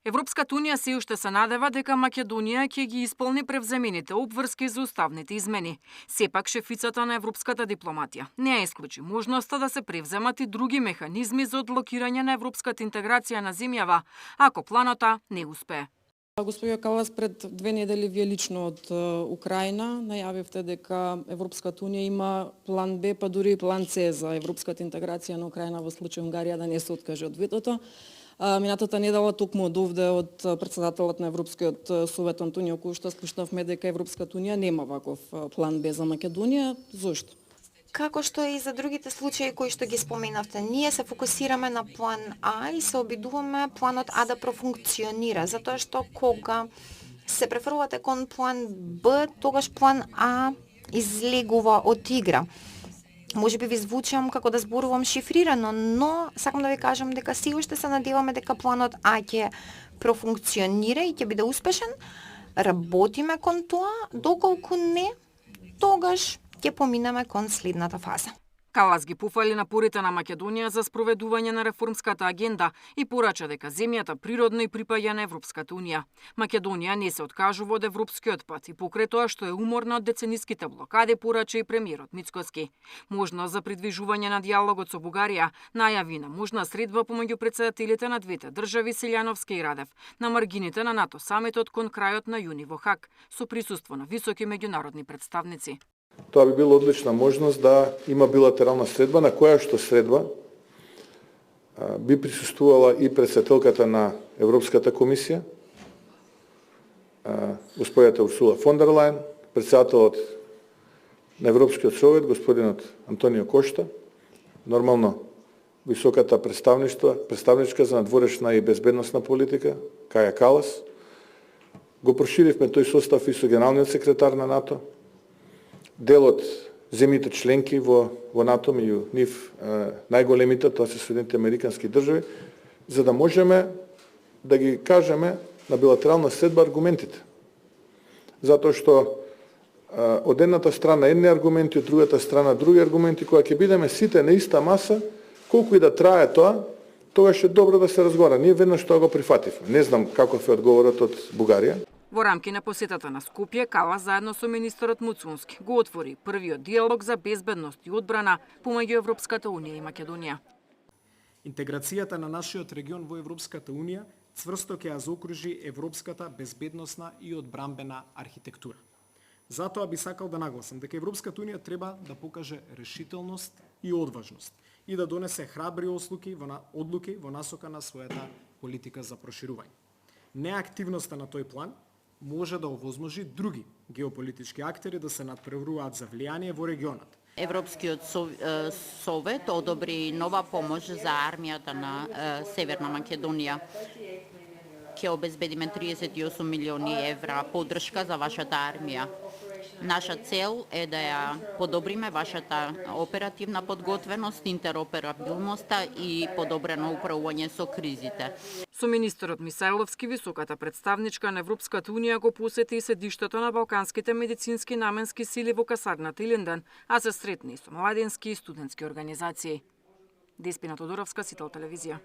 Европската унија се уште се надева дека Македонија ќе ги исполни превземените обврски за уставните измени. Сепак шефицата на европската дипломатија не ја исклучи можноста да се превземат и други механизми за одблокирање на европската интеграција на земјава, ако планота не успее. Господјо Калас, пред 2 недели вие лично од Украина најавивте дека Европската унија има план Б, па дури и план С за европската интеграција на Украина во случај Унгарија да не се откаже од ветото. Минатата недела токму од овде од претседателот на Европскиот совет Антонио Кошта слушнавме дека Европската унија нема ваков план Б за Македонија. Зошто? Како што и за другите случаи кои што ги споменавте, ние се фокусираме на план А и се обидуваме планот А да профункционира, затоа што кога се префрлате кон план Б, тогаш план А излегува од игра. Може би ви звучам како да зборувам шифрирано, но сакам да ви кажам дека си уште се надеваме дека планот А ќе профункционира и ќе биде успешен. Работиме кон тоа, доколку не, тогаш ќе поминеме кон следната фаза. Калас ги пофали напорите на Македонија за спроведување на реформската агенда и порача дека земјата природно и припаѓа на Европската унија. Македонија не се откажува од европскиот пат и покрај тоа што е уморна од децениските блокади, порача и премиерот Мицкоски. Можност за придвижување на диалогот со Бугарија, најави на можна средба помеѓу претседателите на двете држави Силјановски и Радев на маргините на НАТО самитот кон крајот на јуни во Хаг со присуство на високи меѓународни представници. Тоа би била одлична можност да има билатерална средба, на која што средба би присуствувала и претседателката на Европската комисија, господјата Урсула фон дер Лајен, претседателот на Европскиот совет, господинот Антонио Кошта, нормално високата представничка за надворешна и безбедносна политика, Каја Калас. Го проширивме тој состав и со генералниот секретар на НАТО, дел од земјите членки во НАТО, меѓу нив најголемите, тоа се Соединетите американски држави, за да можеме да ги кажеме на билатерална средба аргументите. Затоа што од едната страна едни аргументи, од другата страна други аргументи, кога ќе бидеме сите на иста маса, колку и да трае тоа, тогаш е добро да се разговара. Ние веднаш тоа го прифативме. Не знам каков е одговорот од Бугарија. Во рамки на посетата на Скопје, Калас заедно со министерот Муцунски го отвори првиот диалог за безбедност и одбрана помеѓу Европската унија и Македонија. Интеграцијата на нашиот регион во Европската унија цврсто ќе ја заокружи европската безбедносна и одбранбена архитектура. Затоа би сакал да нагласам дека Европската унија треба да покаже решителност и одважност и да донесе храбри одлуки во насока на својата политика за проширување. Неактивноста на тој план може да овозможи други геополитички актери да се надпреваруваат за влијание во регионот. Европскиот совет одобри нова помош за армијата на Северна Македонија. Ќе обезбедиме 38 милиони евра поддршка за вашата армија. Наша цел е да ја подобриме вашата оперативна подготвеност, интероперабилноста и подобрено управување со кризите. Со министерот Мисајловски, високата представничка на Европската унија го посети и седиштето на балканските медицински наменски сили во касарната Илинден, а се сретни со младински и студентски организации. Деспина Тодоровска, Сител телевизија.